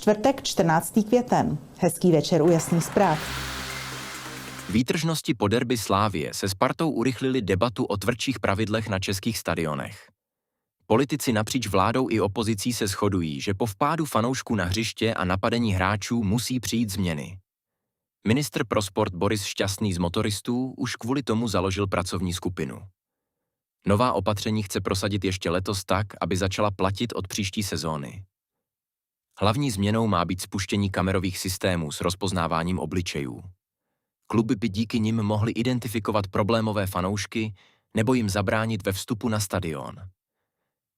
Čtvrtek 14. květen. Hezký večer u Jasných zpráv. Výtržnosti po derby Slavie se Spartou urychlili debatu o tvrdších pravidlech na českých stadionech. Politici napříč vládou i opozicí se shodují, že po vpádu fanoušků na hřiště a napadení hráčů musí přijít změny. Ministr pro sport Boris Šťastný z motoristů už kvůli tomu založil pracovní skupinu. Nová opatření chce prosadit ještě letos tak, aby začala platit od příští sezóny. Hlavní změnou má být spuštění kamerových systémů s rozpoznáváním obličejů. Kluby by díky nim mohly identifikovat problémové fanoušky nebo jim zabránit ve vstupu na stadion.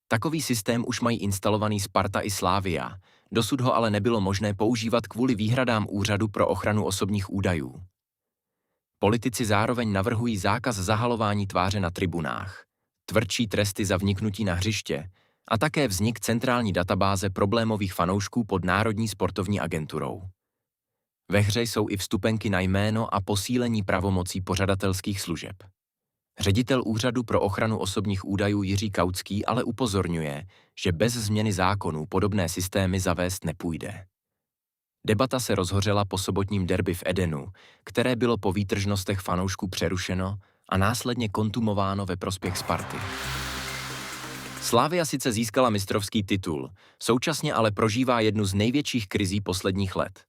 Takový systém už mají instalovaný Sparta i Slavia, dosud ho ale nebylo možné používat kvůli výhradám Úřadu pro ochranu osobních údajů. Politici zároveň navrhují zákaz zahalování tváře na tribunách, tvrdší tresty za vniknutí na hřiště a také vznik centrální databáze problémových fanoušků pod Národní sportovní agenturou. Ve hře jsou i vstupenky na jméno a posílení pravomocí pořadatelských služeb. Ředitel Úřadu pro ochranu osobních údajů Jiří Kautský ale upozorňuje, že bez změny zákonů podobné systémy zavést nepůjde. Debata se rozhořela po sobotním derby v Edenu, které bylo po výtržnostech fanoušků přerušeno a následně kontumováno ve prospěch Sparty. Slavia sice získala mistrovský titul, současně ale prožívá jednu z největších krizí posledních let.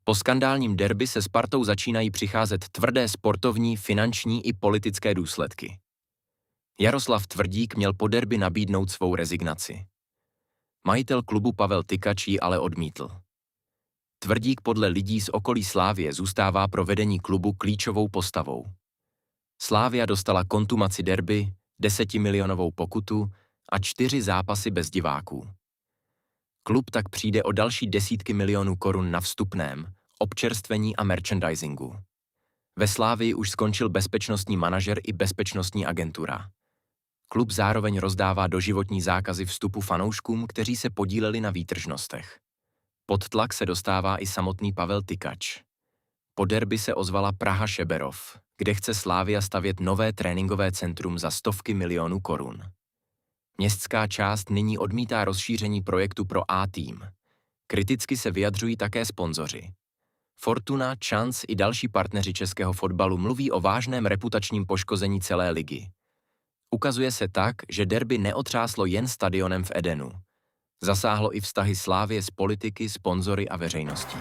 Po skandálním derby se Spartou začínají přicházet tvrdé sportovní, finanční i politické důsledky. Jaroslav Tvrdík měl po derby nabídnout svou rezignaci. Majitel klubu Pavel Tykač ji ale odmítl. Tvrdík podle lidí z okolí Slavie zůstává pro vedení klubu klíčovou postavou. Slavia dostala kontumaci derby, 10milionovou pokutu a 4 zápasy bez diváků. Klub tak přijde o další desítky milionů korun na vstupném, občerstvení a merchandisingu. Ve Slavii už skončil bezpečnostní manažer i bezpečnostní agentura. Klub zároveň rozdává doživotní zákazy vstupu fanouškům, kteří se podíleli na výtržnostech. Pod tlak se dostává i samotný Pavel Tykač. Po derby se ozvala Praha Šeberov, kde chce Slavia stavět nové tréninkové centrum za stovky milionů korun. Městská část nyní odmítá rozšíření projektu pro A-tým. Kriticky se vyjadřují také sponzoři. Fortuna, Chance i další partneři českého fotbalu mluví o vážném reputačním poškození celé ligy. Ukazuje se tak, že derby neotřáslo jen stadionem v Edenu. Zasáhlo i vztahy Slavie s politiky, sponzory a veřejností.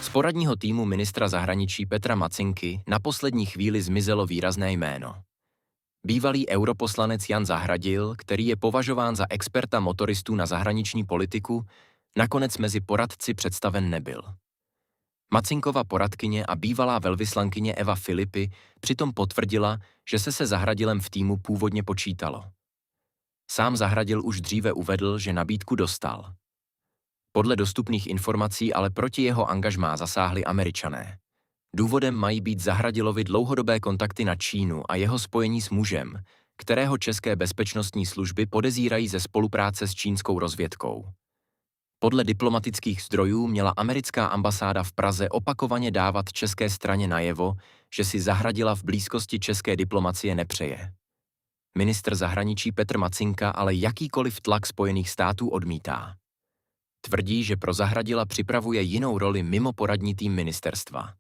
Z poradního týmu ministra zahraničí Petra Macinky na poslední chvíli zmizelo výrazné jméno. Bývalý europoslanec Jan Zahradil, který je považován za experta motoristů na zahraniční politiku, nakonec mezi poradci představen nebyl. Macinkova poradkyně a bývalá velvyslankyně Eva Filipy přitom potvrdila, že se Zahradilem v týmu původně počítalo. Sám Zahradil už dříve uvedl, že nabídku dostal. Podle dostupných informací ale proti jeho angažmá zasáhli Američané. Důvodem mají být Zahradilovi dlouhodobé kontakty na Čínu a jeho spojení s mužem, kterého české bezpečnostní služby podezírají ze spolupráce s čínskou rozvědkou. Podle diplomatických zdrojů měla americká ambasáda v Praze opakovaně dávat české straně najevo, že si Zahradila v blízkosti české diplomacie nepřeje. Ministr zahraničí Petr Macinka ale jakýkoliv tlak Spojených států odmítá. Tvrdí, že pro Zahradila připravuje jinou roli mimo poradní tým ministerstva.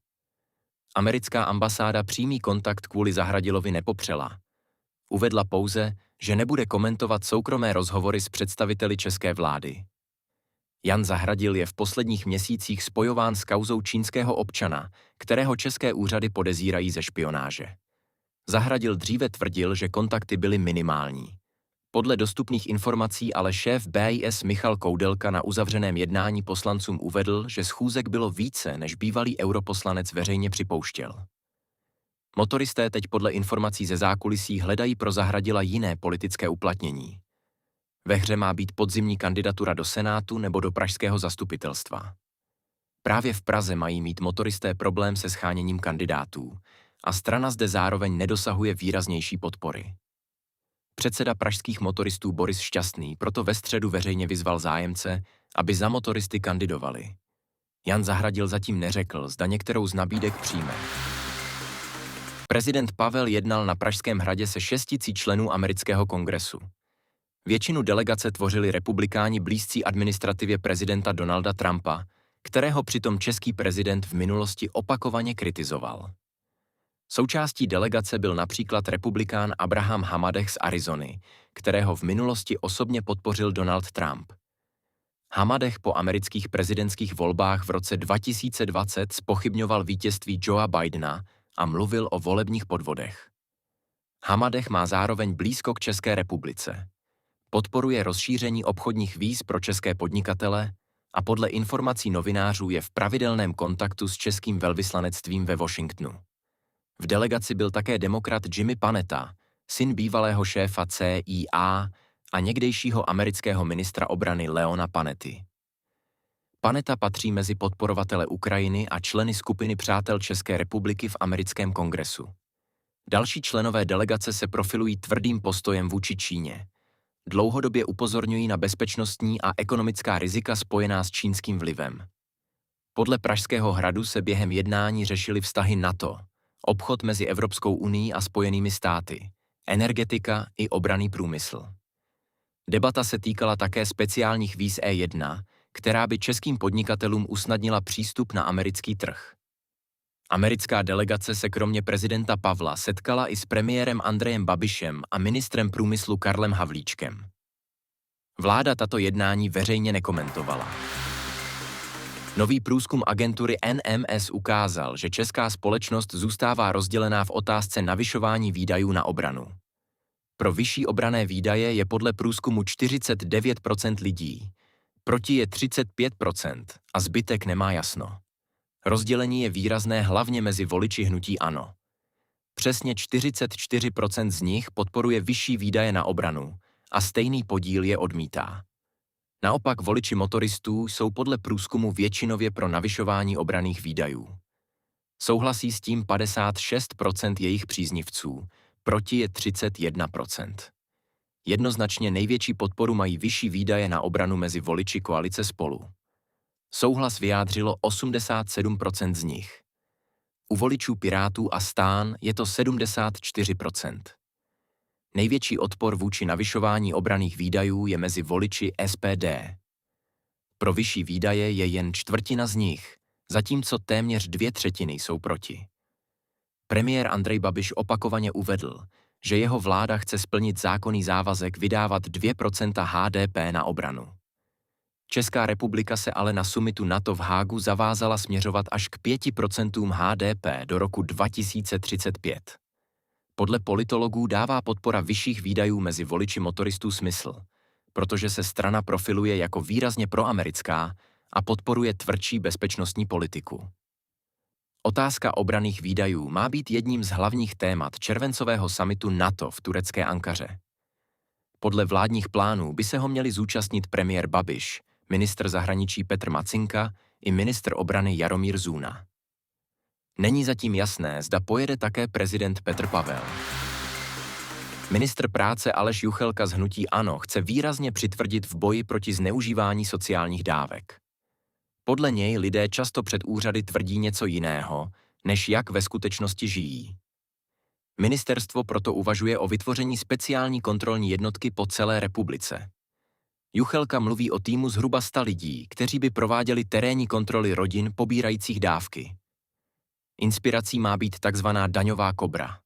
Americká ambasáda přímý kontakt kvůli Zahradilovi nepopřela. Uvedla pouze, že nebude komentovat soukromé rozhovory s představiteli české vlády. Jan Zahradil je v posledních měsících spojován s kauzou čínského občana, kterého české úřady podezírají ze špionáže. Zahradil dříve tvrdil, že kontakty byly minimální. Podle dostupných informací ale šéf BIS Michal Koudelka na uzavřeném jednání poslancům uvedl, že schůzek bylo více, než bývalý europoslanec veřejně připouštěl. Motoristé teď podle informací ze zákulisí hledají pro Zahradila jiné politické uplatnění. Ve hře má být podzimní kandidatura do Senátu nebo do pražského zastupitelstva. Právě v Praze mají mít motoristé problém se sháněním kandidátů a strana zde zároveň nedosahuje výraznější podpory. Předseda pražských motoristů Boris Šťastný proto ve středu veřejně vyzval zájemce, aby za motoristy kandidovali. Jan Zahradil zatím neřekl, zda některou z nabídek přijme. Prezident Pavel jednal na Pražském hradě se 6 členů amerického kongresu. Většinu delegace tvořili republikáni blízcí administrativě prezidenta Donalda Trumpa, kterého přitom český prezident v minulosti opakovaně kritizoval. Součástí delegace byl například republikán Abraham Hamadeh z Arizony, kterého v minulosti osobně podpořil Donald Trump. Hamadeh po amerických prezidentských volbách v roce 2020 zpochybňoval vítězství Joea Bidena a mluvil o volebních podvodech. Hamadeh má zároveň blízko k České republice. Podporuje rozšíření obchodních víz pro české podnikatele a podle informací novinářů je v pravidelném kontaktu s českým velvyslanectvím ve Washingtonu. V delegaci byl také demokrat Jimmy Panetta, syn bývalého šéfa CIA a někdejšího amerického ministra obrany Leona Panetty. Panetta patří mezi podporovatele Ukrajiny a členy skupiny přátel České republiky v americkém kongresu. Další členové delegace se profilují tvrdým postojem vůči Číně. Dlouhodobě upozorňují na bezpečnostní a ekonomická rizika spojená s čínským vlivem. Podle Pražského hradu se během jednání řešily vztahy NATO, obchod mezi Evropskou unií a Spojenými státy, energetika i obranný průmysl. Debata se týkala také speciálních víz E1, která by českým podnikatelům usnadnila přístup na americký trh. Americká delegace se kromě prezidenta Pavla setkala i s premiérem Andrejem Babišem a ministrem průmyslu Karlem Havlíčkem. Vláda tato jednání veřejně nekomentovala. Nový průzkum agentury NMS ukázal, že česká společnost zůstává rozdělená v otázce navyšování výdajů na obranu. Pro vyšší obranné výdaje je podle průzkumu 49% lidí, proti je 35% a zbytek nemá jasno. Rozdělení je výrazné hlavně mezi voliči hnutí ANO. Přesně 44% z nich podporuje vyšší výdaje na obranu a stejný podíl je odmítá. Naopak voliči motoristů jsou podle průzkumu většinově pro navyšování obranných výdajů. Souhlasí s tím 56% jejich příznivců, proti je 31%. Jednoznačně největší podporu mají vyšší výdaje na obranu mezi voliči koalice Spolu. Souhlas vyjádřilo 87% z nich. U voličů Pirátů a STAN je to 74%. Největší odpor vůči navyšování obranných výdajů je mezi voliči SPD. Pro vyšší výdaje je jen čtvrtina z nich, zatímco téměř 2/3 jsou proti. Premiér Andrej Babiš opakovaně uvedl, že jeho vláda chce splnit zákonný závazek vydávat 2% HDP na obranu. Česká republika se ale na summitu NATO v Hágu zavázala směřovat až k 5% HDP do roku 2035. Podle politologů dává podpora vyšších výdajů mezi voliči motoristů smysl, protože se strana profiluje jako výrazně proamerická a podporuje tvrdší bezpečnostní politiku. Otázka obranných výdajů má být jedním z hlavních témat červencového summitu NATO v turecké Ankaře. Podle vládních plánů by se ho měli zúčastnit premiér Babiš, ministr zahraničí Petr Macinka i ministr obrany Jaromír Zůna. Není zatím jasné, zda pojede také prezident Petr Pavel. Ministr práce Aleš Juchelka z hnutí ANO chce výrazně přitvrdit v boji proti zneužívání sociálních dávek. Podle něj lidé často před úřady tvrdí něco jiného, než jak ve skutečnosti žijí. Ministerstvo proto uvažuje o vytvoření speciální kontrolní jednotky po celé republice. Juchelka mluví o týmu zhruba 100 lidí, kteří by prováděli terénní kontroly rodin pobírajících dávky. Inspirací má být takzvaná daňová kobra.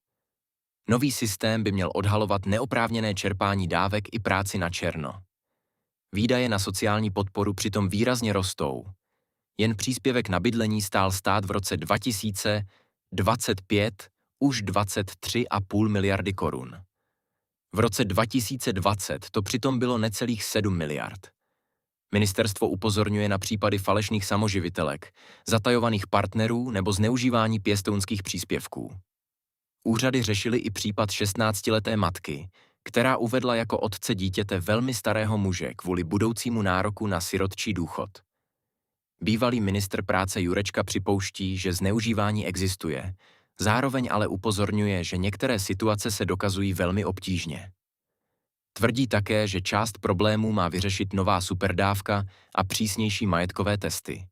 Nový systém by měl odhalovat neoprávněné čerpání dávek i práci na černo. Výdaje na sociální podporu přitom výrazně rostou. Jen příspěvek na bydlení stál stát v roce 2025 už 23,5 miliardy korun. V roce 2020 to přitom bylo necelých 7 miliard. Ministerstvo upozorňuje na případy falešných samoživitelek, zatajovaných partnerů nebo zneužívání pěstounských příspěvků. Úřady řešily i případ 16leté matky, která uvedla jako otce dítěte velmi starého muže kvůli budoucímu nároku na sirotčí důchod. Bývalý ministr práce Jurečka připouští, že zneužívání existuje, zároveň ale upozorňuje, že některé situace se dokazují velmi obtížně. Tvrdí také, že část problémů má vyřešit nová superdávka a přísnější majetkové testy.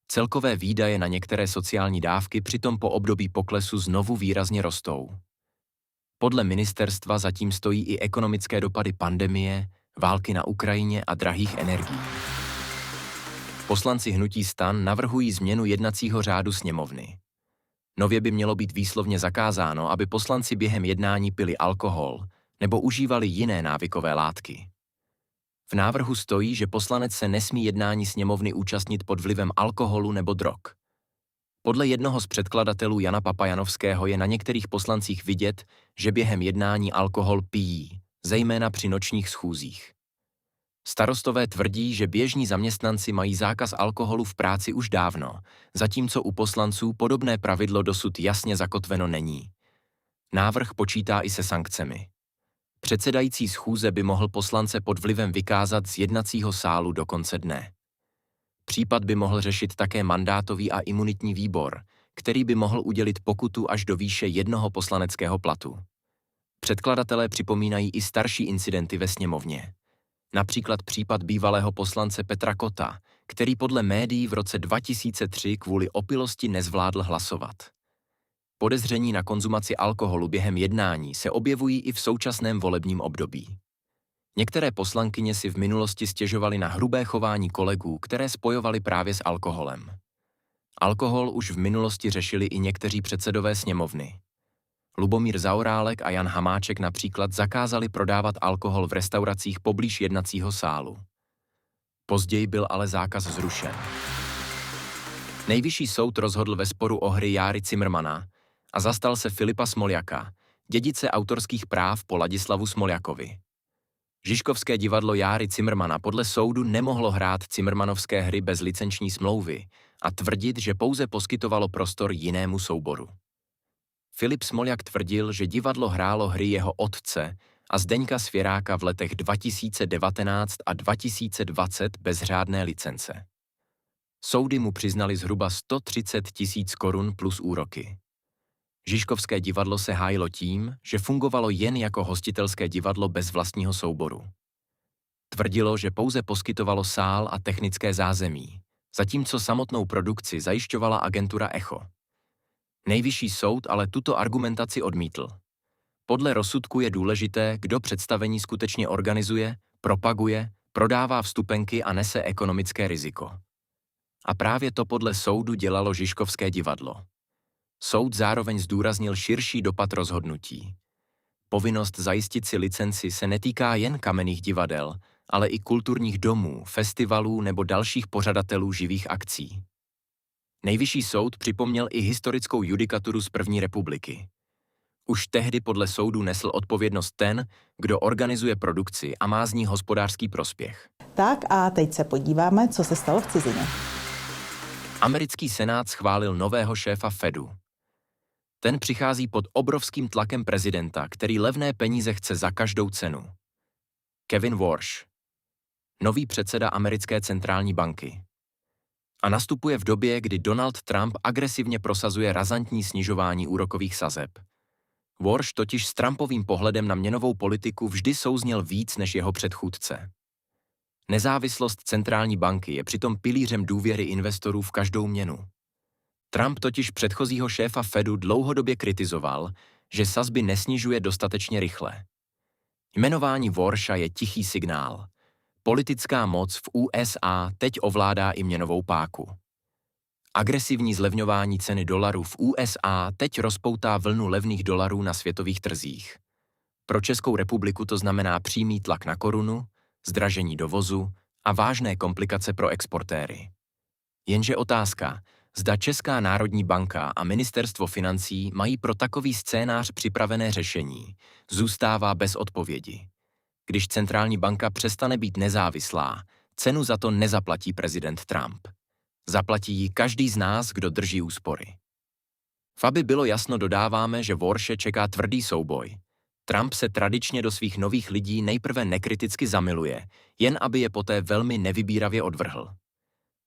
Celkové výdaje na některé sociální dávky přitom po období poklesu znovu výrazně rostou. Podle ministerstva zatím stojí i ekonomické dopady pandemie, války na Ukrajině a drahých energií. Poslanci hnutí STAN navrhují změnu jednacího řádu sněmovny. Nově by mělo být výslovně zakázáno, aby poslanci během jednání pili alkohol nebo užívali jiné návykové látky. V návrhu stojí, že poslanec se nesmí jednání sněmovny účastnit pod vlivem alkoholu nebo drog. Podle jednoho z předkladatelů Jana Papajanovského je na některých poslancích vidět, že během jednání alkohol pijí, zejména při nočních schůzích. Starostové tvrdí, že běžní zaměstnanci mají zákaz alkoholu v práci už dávno, zatímco u poslanců podobné pravidlo dosud jasně zakotveno není. Návrh počítá i se sankcemi. Předsedající schůze by mohl poslance pod vlivem vykázat z jednacího sálu do konce dne. Případ by mohl řešit také mandátový a imunitní výbor, který by mohl udělit pokutu až do výše 1 poslaneckého platu. Předkladatelé připomínají i starší incidenty ve sněmovně. Například případ bývalého poslance Petra Kotta, který podle médií v roce 2003 kvůli opilosti nezvládl hlasovat. Podezření na konzumaci alkoholu během jednání se objevují i v současném volebním období. Některé poslankyně si v minulosti stěžovaly na hrubé chování kolegů, které spojovali právě s alkoholem. Alkohol už v minulosti řešili i někteří předsedové sněmovny. Lubomír Zaorálek a Jan Hamáček například zakázali prodávat alkohol v restauracích poblíž jednacího sálu. Později byl ale zákaz zrušen. Nejvyšší soud rozhodl ve sporu o hry Járy Cimrmana a zastal se Filipa Smoljaka, dědice autorských práv po Ladislavu Smoljakovi. Žižkovské divadlo Járy Cimrmana podle soudu nemohlo hrát cimrmanovské hry bez licenční smlouvy a tvrdit, že pouze poskytovalo prostor jinému souboru. Filip Smoljak tvrdil, že divadlo hrálo hry jeho otce a Zdeňka Svěráka v letech 2019 a 2020 bez řádné licence. Soudy mu přiznali zhruba 130 000 korun plus úroky. Žižkovské divadlo se hájilo tím, že fungovalo jen jako hostitelské divadlo bez vlastního souboru. Tvrdilo, že pouze poskytovalo sál a technické zázemí, zatímco samotnou produkci zajišťovala agentura Echo. Nejvyšší soud ale tuto argumentaci odmítl. Podle rozsudku je důležité, kdo představení skutečně organizuje, propaguje, prodává vstupenky a nese ekonomické riziko. A právě to podle soudu dělalo Žižkovské divadlo. Soud zároveň zdůraznil širší dopad rozhodnutí. Povinnost zajistit si licenci se netýká jen kamenných divadel, ale i kulturních domů, festivalů nebo dalších pořadatelů živých akcí. Nejvyšší soud připomněl i historickou judikaturu z první republiky. Už tehdy podle soudu nesl odpovědnost ten, kdo organizuje produkci a má z ní hospodářský prospěch. Tak a teď se podíváme, co se stalo v cizině. Americký senát schválil nového šéfa Fedu. Ten přichází pod obrovským tlakem prezidenta, který levné peníze chce za každou cenu. Kevin Warsh, nový předseda americké centrální banky. A nastupuje v době, kdy Donald Trump agresivně prosazuje razantní snižování úrokových sazeb. Warsh totiž s Trumpovým pohledem na měnovou politiku vždy souzněl víc než jeho předchůdce. Nezávislost centrální banky je přitom pilířem důvěry investorů v každou měnu. Trump totiž předchozího šéfa Fedu dlouhodobě kritizoval, že sazby nesnižuje dostatečně rychle. Jmenování Warsha je tichý signál. Politická moc v USA teď ovládá i měnovou páku. Agresivní zlevňování ceny dolarů v USA teď rozpoutá vlnu levných dolarů na světových trzích. Pro Českou republiku to znamená přímý tlak na korunu, zdražení dovozu a vážné komplikace pro exportéry. Jenže otázka, zda Česká národní banka a ministerstvo financí mají pro takový scénář připravené řešení, zůstává bez odpovědi. Když centrální banka přestane být nezávislá, cenu za to nezaplatí prezident Trump. Zaplatí ji každý z nás, kdo drží úspory. Aby bylo jasno, dodáváme, že Warshe čeká tvrdý souboj. Trump se tradičně do svých nových lidí nejprve nekriticky zamiluje, jen aby je poté velmi nevybíravě odvrhl.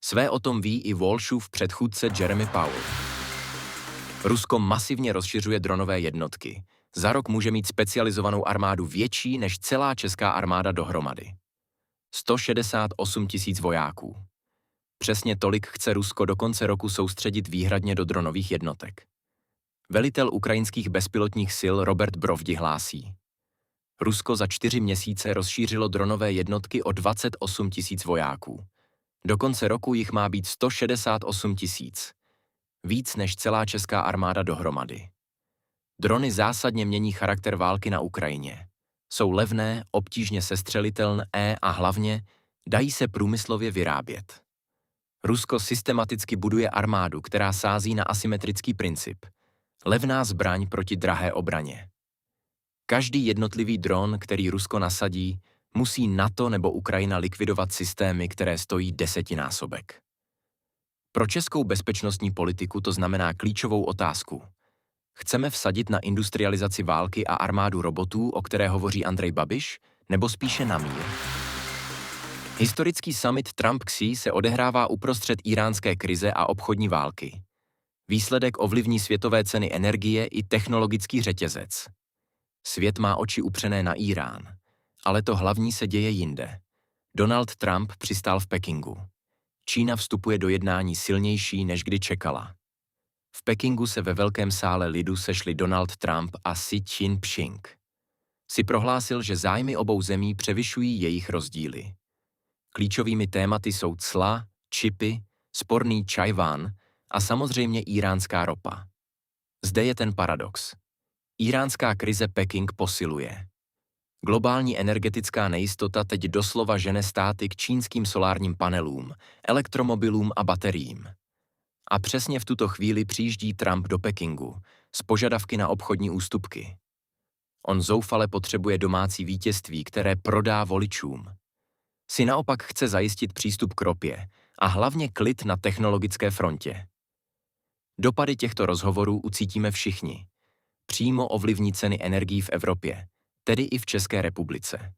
Své o tom ví i Walshův předchůdce Jeremy Powell. Rusko masivně rozšiřuje dronové jednotky. Za rok může mít specializovanou armádu větší než celá česká armáda dohromady. 168 000 vojáků. Přesně tolik chce Rusko do konce roku soustředit výhradně do dronových jednotek. Velitel ukrajinských bezpilotních sil Robert Brovdi hlásí: Rusko za 4 měsíce rozšířilo dronové jednotky o 28 000 vojáků. Do konce roku jich má být 168 000. Víc než celá česká armáda dohromady. Drony zásadně mění charakter války na Ukrajině. Jsou levné, obtížně sestřelitelné a hlavně dají se průmyslově vyrábět. Rusko systematicky buduje armádu, která sází na asymetrický princip. Levná zbraň proti drahé obraně. Každý jednotlivý dron, který Rusko nasadí, musí NATO nebo Ukrajina likvidovat systémy, které stojí 10násobek. Pro českou bezpečnostní politiku to znamená klíčovou otázku. Chceme vsadit na industrializaci války a armádu robotů, o které hovoří Andrej Babiš, nebo spíše na mír? Historický summit Trump-Xi se odehrává uprostřed íránské krize a obchodní války. Výsledek ovlivní světové ceny energie i technologický řetězec. Svět má oči upřené na Írán, ale to hlavní se děje jinde. Donald Trump přistál v Pekingu. Čína vstupuje do jednání silnější, než kdy čekala. V Pekingu se ve velkém sále lidu sešli Donald Trump a Xi Jinping. Xi prohlásil, že zájmy obou zemí převyšují jejich rozdíly. Klíčovými tématy jsou cla, čipy, sporný Tchaj-wan a samozřejmě iránská ropa. Zde je ten paradox. Iránská krize Peking posiluje. Globální energetická nejistota teď doslova žene státy k čínským solárním panelům, elektromobilům a bateriím. A přesně v tuto chvíli přijíždí Trump do Pekingu s požadavky na obchodní ústupky. On zoufale potřebuje domácí vítězství, které prodá voličům. Si naopak chce zajistit přístup k ropě a hlavně klid na technologické frontě. Dopady těchto rozhovorů ucítíme všichni. Přímo ovlivní ceny energií v Evropě, tedy i v České republice.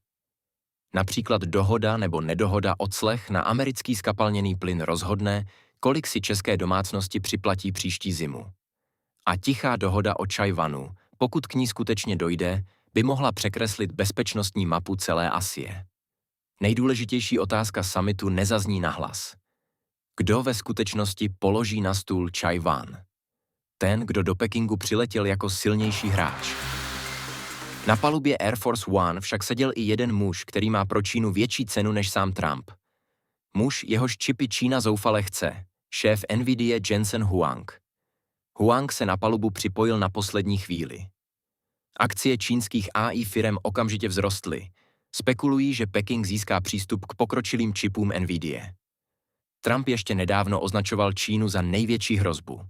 Například dohoda nebo nedohoda o clech na americký skapalněný plyn rozhodne, kolik si české domácnosti připlatí příští zimu. A tichá dohoda o Tchaj-wanu, pokud k ní skutečně dojde, by mohla překreslit bezpečnostní mapu celé Asie. Nejdůležitější otázka summitu nezazní nahlas. Kdo ve skutečnosti položí na stůl Tchaj-wan? Ten, kdo do Pekingu přiletěl jako silnější hráč. Na palubě Air Force One však seděl i jeden muž, který má pro Čínu větší cenu než sám Trump. Muž, jehož čipy Čína zoufale chce, šéf Nvidia Jensen Huang. Huang se na palubu připojil na poslední chvíli. Akcie čínských AI firem okamžitě vzrostly. Spekulují, že Peking získá přístup k pokročilým čipům Nvidia. Trump ještě nedávno označoval Čínu za největší hrozbu.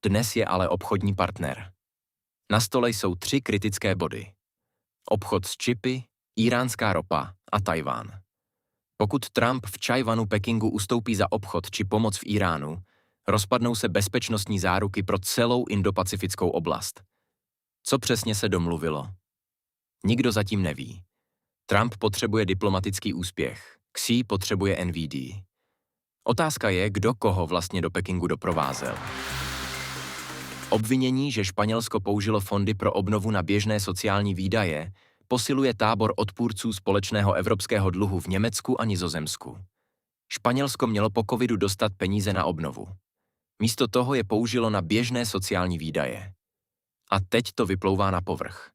Dnes je ale obchodní partner. Na stole jsou 3 kritické body. Obchod s čipy, iránská ropa a Tchaj-wan. Pokud Trump v Tchaj-wanu Pekingu ustoupí za obchod či pomoc v Iránu, rozpadnou se bezpečnostní záruky pro celou indopacifickou oblast. Co přesně se domluvilo? Nikdo zatím neví. Trump potřebuje diplomatický úspěch, Xi potřebuje NVD. Otázka je, kdo koho vlastně do Pekingu doprovázel. Obvinění, že Španělsko použilo fondy pro obnovu na běžné sociální výdaje, posiluje tábor odpůrců společného evropského dluhu v Německu a Nizozemsku. Španělsko mělo po covidu dostat peníze na obnovu. Místo toho je použilo na běžné sociální výdaje. A teď to vyplouvá na povrch.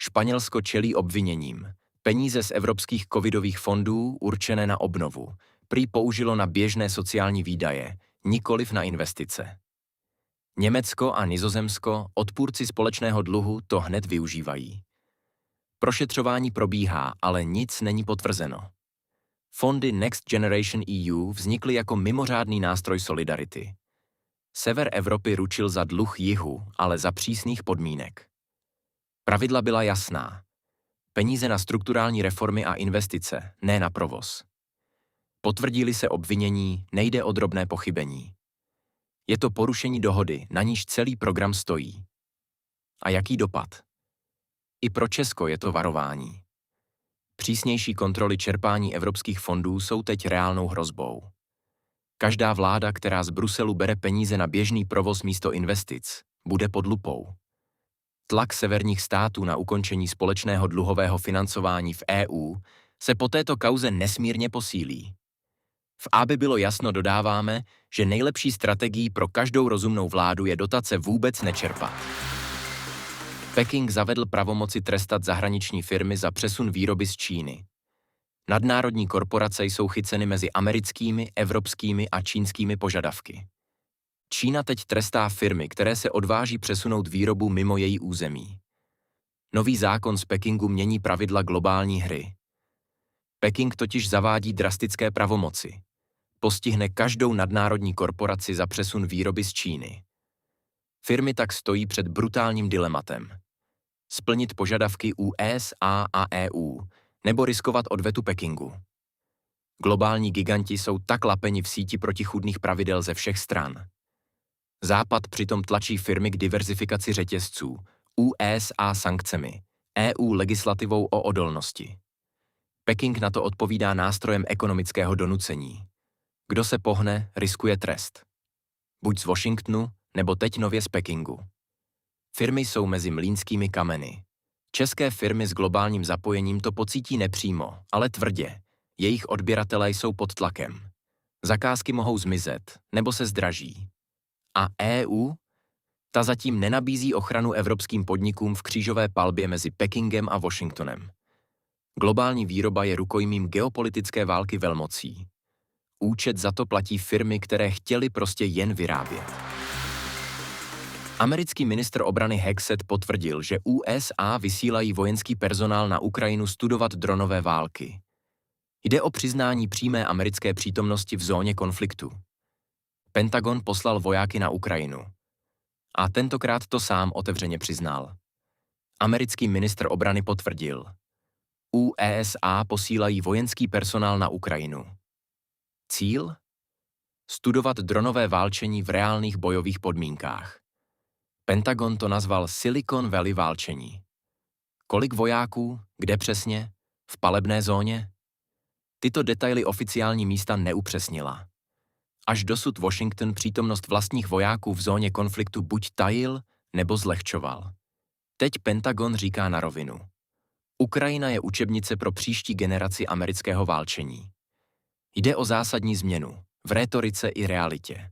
Španělsko čelí obviněním. Peníze z evropských covidových fondů určené na obnovu prý použilo na běžné sociální výdaje, nikoliv na investice. Německo a Nizozemsko, odpůrci společného dluhu, to hned využívají. Prošetřování probíhá, ale nic není potvrzeno. Fondy Next Generation EU vznikly jako mimořádný nástroj solidarity. Sever Evropy ručil za dluh jihu, ale za přísných podmínek. Pravidla byla jasná. Peníze na strukturální reformy a investice, ne na provoz. Potvrdí-li se obvinění, nejde o drobné pochybení. Je to porušení dohody, na níž celý program stojí. A jaký dopad? I pro Česko je to varování. Přísnější kontroly čerpání evropských fondů jsou teď reálnou hrozbou. Každá vláda, která z Bruselu bere peníze na běžný provoz místo investic, bude pod lupou. Tlak severních států na ukončení společného dluhového financování v EU se po této kauze nesmírně posílí. V aby bylo jasno, dodáváme, že nejlepší strategií pro každou rozumnou vládu je dotace vůbec nečerpat. Peking zavedl pravomoci trestat zahraniční firmy za přesun výroby z Číny. Nadnárodní korporace jsou chyceny mezi americkými, evropskými a čínskými požadavky. Čína teď trestá firmy, které se odváží přesunout výrobu mimo její území. Nový zákon z Pekingu mění pravidla globální hry. Peking totiž zavádí drastické pravomoci. Postihne každou nadnárodní korporaci za přesun výroby z Číny. Firmy tak stojí před brutálním dilematem. Splnit požadavky USA a EU, nebo riskovat odvetu Pekingu. Globální giganti jsou tak lapeni v síti protichůdných pravidel ze všech stran. Západ přitom tlačí firmy k diverzifikaci řetězců, USA sankcemi, EU legislativou o odolnosti. Peking na to odpovídá nástrojem ekonomického donucení. Kdo se pohne, riskuje trest. Buď z Washingtonu, nebo teď nově z Pekingu. Firmy jsou mezi mlýnskými kameny. České firmy s globálním zapojením to pocítí nepřímo, ale tvrdě. Jejich odběratelé jsou pod tlakem. Zakázky mohou zmizet, nebo se zdraží. A EU? Ta zatím nenabízí ochranu evropským podnikům v křížové palbě mezi Pekingem a Washingtonem. Globální výroba je rukojmím geopolitické války velmocí. Účet za to platí firmy, které chtěly prostě jen vyrábět. Americký ministr obrany Hexet potvrdil, že USA vysílají vojenský personál na Ukrajinu studovat dronové války. Jde o přiznání přímé americké přítomnosti v zóně konfliktu. Pentagon poslal vojáky na Ukrajinu. A tentokrát to sám otevřeně přiznal. Americký ministr obrany potvrdil. USA posílají vojenský personál na Ukrajinu. Cíl? Studovat dronové válčení v reálných bojových podmínkách. Pentagon to nazval Silicon Valley válčení. Kolik vojáků, kde přesně, v palebné zóně? Tyto detaily oficiální místa neupřesnila. Až dosud Washington přítomnost vlastních vojáků v zóně konfliktu buď tajil, nebo zlehčoval. Teď Pentagon říká na rovinu. Ukrajina je učebnice pro příští generaci amerického válčení. Jde o zásadní změnu, v rétorice i realitě.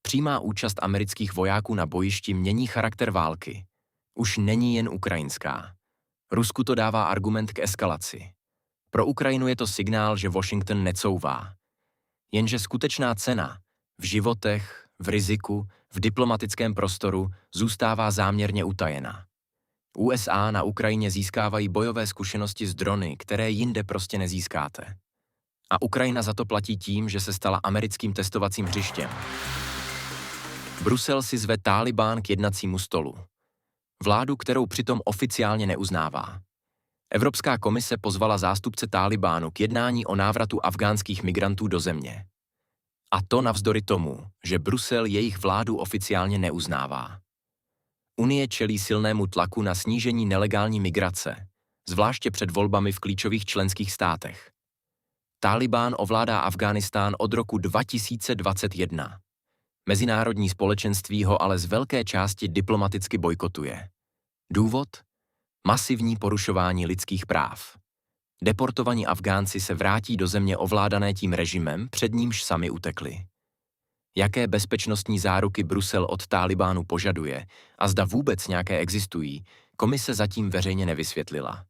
Přímá účast amerických vojáků na bojišti mění charakter války. Už není jen ukrajinská. Rusku to dává argument k eskalaci. Pro Ukrajinu je to signál, že Washington necouvá. Jenže skutečná cena v životech, v riziku, v diplomatickém prostoru zůstává záměrně utajena. USA na Ukrajině získávají bojové zkušenosti s drony, které jinde prostě nezískáte. A Ukrajina za to platí tím, že se stala americkým testovacím hřištěm. Brusel si zve Tálibán k jednacímu stolu. Vládu, kterou přitom oficiálně neuznává. Evropská komise pozvala zástupce Tálibánu k jednání o návratu afghánských migrantů do země. A to navzdory tomu, že Brusel jejich vládu oficiálně neuznává. Unie čelí silnému tlaku na snížení nelegální migrace, zvláště před volbami v klíčových členských státech. Tálibán ovládá Afghánistán od roku 2021. Mezinárodní společenství ho ale z velké části diplomaticky bojkotuje. Důvod? Masivní porušování lidských práv. Deportovaní Afgánci se vrátí do země ovládané tím režimem, před nímž sami utekli. Jaké bezpečnostní záruky Brusel od Tálibánu požaduje a zda vůbec nějaké existují, komise zatím veřejně nevysvětlila.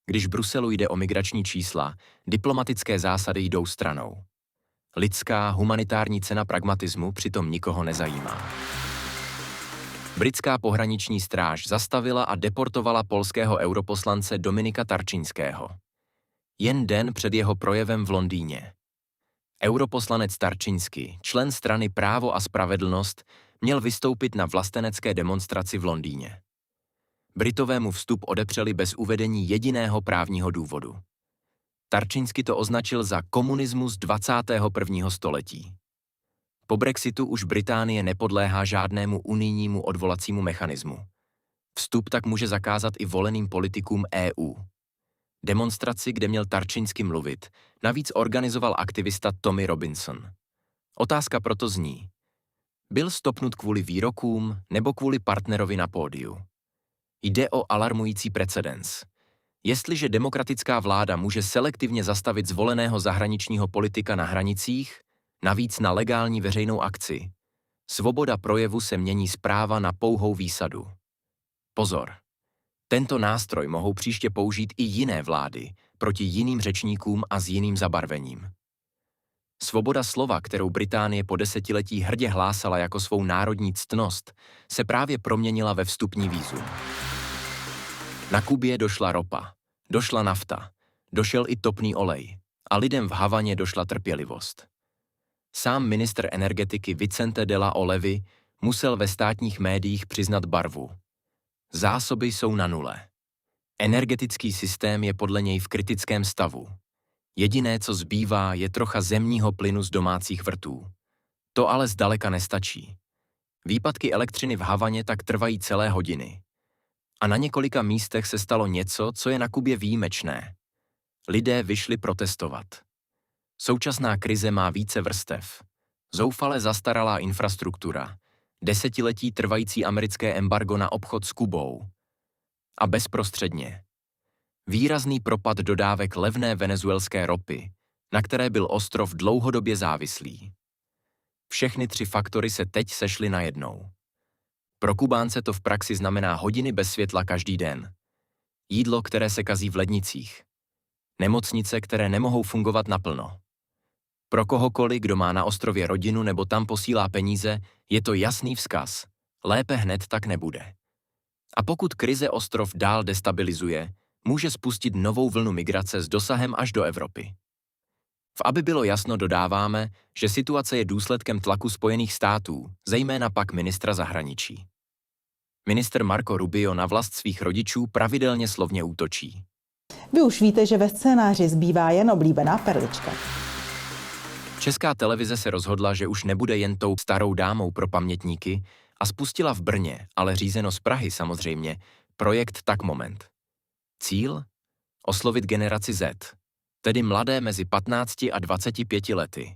Když Bruselu jde o migrační čísla, diplomatické zásady jdou stranou. Lidská, humanitární cena pragmatismu přitom nikoho nezajímá. Britská pohraniční stráž zastavila a deportovala polského europoslance Dominika Tarczyńského. Jen den před jeho projevem v Londýně. Europoslanec Tarczyński, člen strany Právo a spravedlnost, měl vystoupit na vlastenecké demonstraci v Londýně. Britové mu vstup odepřeli bez uvedení jediného právního důvodu. Tarczyński to označil za komunismus 21. století. Po Brexitu už Británie nepodléhá žádnému unijnímu odvolacímu mechanismu. Vstup tak může zakázat i voleným politikům EU. Demonstraci, kde měl Tarczyński mluvit, navíc organizoval aktivista Tommy Robinson. Otázka proto zní: byl stopnut kvůli výrokům nebo kvůli partnerovi na pódiu? Jde o alarmující precedens. Jestliže demokratická vláda může selektivně zastavit zvoleného zahraničního politika na hranicích, navíc na legální veřejnou akci, svoboda projevu se mění z práva na pouhou výsadu. Pozor! Tento nástroj mohou příště použít i jiné vlády proti jiným řečníkům a s jiným zabarvením. Svoboda slova, kterou Británie po desetiletí hrdě hlásala jako svou národní ctnost, se právě proměnila ve vstupní vízum. Na Kubě došla ropa, došla nafta, došel i topný olej a lidem v Havaně došla trpělivost. Sám ministr energetiky Vicente de la Olevy musel ve státních médiích přiznat barvu. Zásoby jsou na nule. Energetický systém je podle něj v kritickém stavu. Jediné, co zbývá, je trocha zemního plynu z domácích vrtů. To ale zdaleka nestačí. Výpadky elektřiny v Havaně tak trvají celé hodiny. A na několika místech se stalo něco, co je na Kubě výjimečné. Lidé vyšli protestovat. Současná krize má více vrstev. Zoufale zastaralá infrastruktura, desetiletí trvající americké embargo na obchod s Kubou. A bezprostředně výrazný propad dodávek levné venezuelské ropy, na které byl ostrov dlouhodobě závislý. Všechny 3 faktory se teď sešly najednou. Pro Kubánce to v praxi znamená hodiny bez světla každý den. Jídlo, které se kazí v lednicích. Nemocnice, které nemohou fungovat naplno. Pro kohokoliv, kdo má na ostrově rodinu nebo tam posílá peníze, je to jasný vzkaz. Lépe hned tak nebude. A pokud krize ostrov dál destabilizuje, může spustit novou vlnu migrace s dosahem až do Evropy. Aby bylo jasno, dodáváme, že situace je důsledkem tlaku Spojených států, zejména pak ministra zahraničí. Ministr Marco Rubio na vlast svých rodičů pravidelně slovně útočí. Vy už víte, že ve scénáři zbývá jen oblíbená perlička. Česká televize se rozhodla, že už nebude jen tou starou dámou pro pamětníky a spustila v Brně, ale řízeno z Prahy samozřejmě, projekt Tak Moment. Cíl? Oslovit generaci Z, tedy mladé mezi 15 a 25 lety.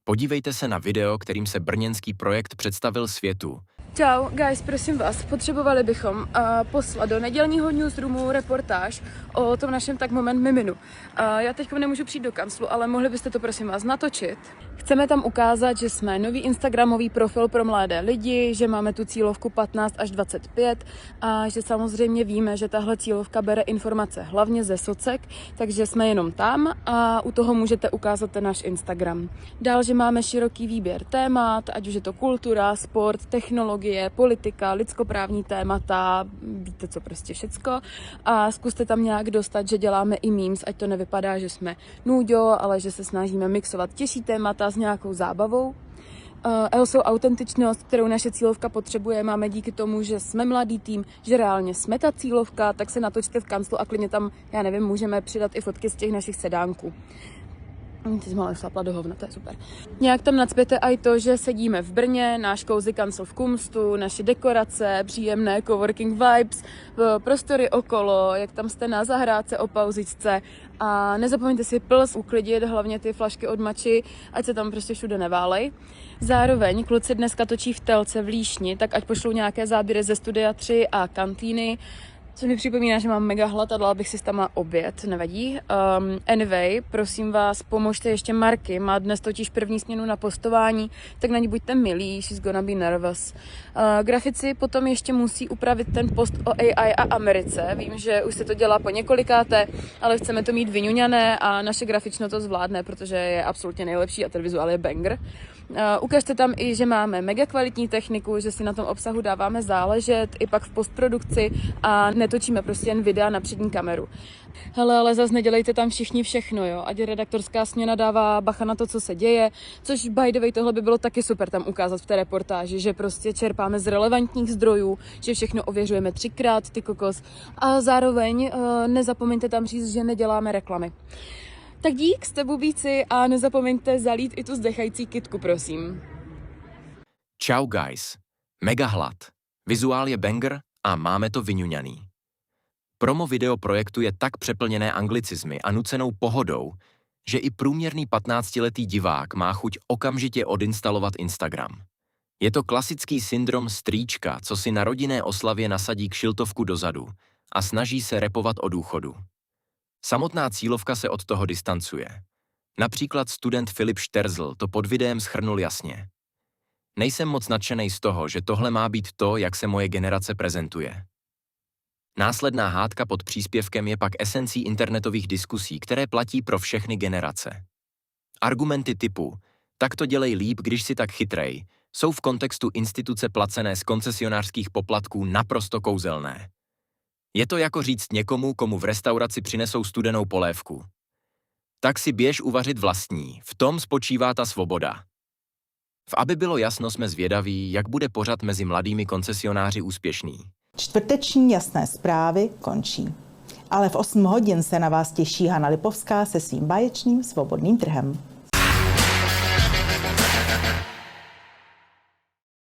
Podívejte se na video, kterým se brněnský projekt představil světu. Čau, guys, prosím vás, potřebovali bychom poslat do nedělního newsroomu reportáž o tom našem Tak Moment miminu. Já teď nemůžu přijít do kanclu, ale mohli byste to prosím vás natočit. Chceme tam ukázat, že jsme nový instagramový profil pro mladé lidi, že máme tu cílovku 15 až 25 a že samozřejmě víme, že tahle cílovka bere informace hlavně ze socek, takže jsme jenom tam a u toho můžete ukázat ten náš Instagram. Dál, že máme široký výběr témat, ať už je to kultura, sport, technologie, politika, lidskoprávní témata, víte co, prostě všecko. A zkuste tam nějak dostat, že děláme i memes, ať to nevypadá, že jsme nuďo, ale že se snažíme mixovat těžší témata s nějakou zábavou. Also autentičnost, kterou naše cílovka potřebuje, máme díky tomu, že jsme mladý tým, že reálně jsme ta cílovka, tak se natočte v kanclu a klidně tam, já nevím, můžeme přidat i fotky z těch našich sedánků. Ty jsi malé šlapla do hovna, to je super. Nějak tam nacpěte i to, že sedíme v Brně, náš cozy kancel v Kumstu, naše dekorace, příjemné coworking vibes, prostory okolo, jak tam jste na zahrádce o pauzičce a nezapomeňte si pls uklidit, hlavně ty flašky od mači, ať se tam prostě všude neválej. Zároveň kluci dneska točí v Telce v Líšni, tak ať pošlou nějaké záběry ze Studia 3 a kantýny. Co mi připomíná, že mám mega hlad a dala bych si tam oběd, nevadí. Anyway, prosím vás, pomožte ještě Marky, má dnes totiž první směnu na postování, tak na ní buďte milí, she's gonna be nervous. Grafici potom ještě musí upravit ten post o AI a Americe, vím, že už se to dělá po několikáté, ale chceme to mít vyňuňané a naše grafično to zvládne, protože je absolutně nejlepší a ten vizuál je banger. Ukažte tam i, že máme mega kvalitní techniku, že si na tom obsahu dáváme záležet, i pak v postprodukci a netočíme prostě jen videa na přední kameru. Hele, ale zase nedělejte tam všichni všechno, jo, ať redaktorská směna dává bacha na to, co se děje, což by the way tohle by bylo taky super tam ukázat v té reportáži, že prostě čerpáme z relevantních zdrojů, že všechno ověřujeme 3krát, ty kokos, a zároveň nezapomeňte tam říct, že neděláme reklamy. Tak dík, jste bubíci a nezapomeňte zalít i tu zdechající kytku, prosím. Čau guys, mega hlad. Vizuál je banger a máme to vyňuňaný. Promo video projektu je tak přeplněné anglicizmy a nucenou pohodou, že i průměrný 15letý divák má chuť okamžitě odinstalovat Instagram. Je to klasický syndrom strýčka, co si na rodinné oslavě nasadí kšiltovku dozadu a snaží se repovat o důchodu. Samotná cílovka se od toho distancuje. Například student Filip Šterzl to pod videem shrnul jasně. Nejsem moc nadšenej z toho, že tohle má být to, jak se moje generace prezentuje. Následná hádka pod příspěvkem je pak esencí internetových diskusí, které platí pro všechny generace. Argumenty typu "tak to dělej líp, když si tak chytrej" jsou v kontextu instituce placené z koncesionářských poplatků naprosto kouzelné. Je to jako říct někomu, komu v restauraci přinesou studenou polévku. Tak si běž uvařit vlastní, v tom spočívá ta svoboda. Aby bylo jasno, jsme zvědaví, jak bude pořad mezi mladými koncesionáři úspěšný. Čtvrteční jasné zprávy končí. Ale v 8 hodin se na vás těší Hana Lipovská se svým báječným svobodným trhem.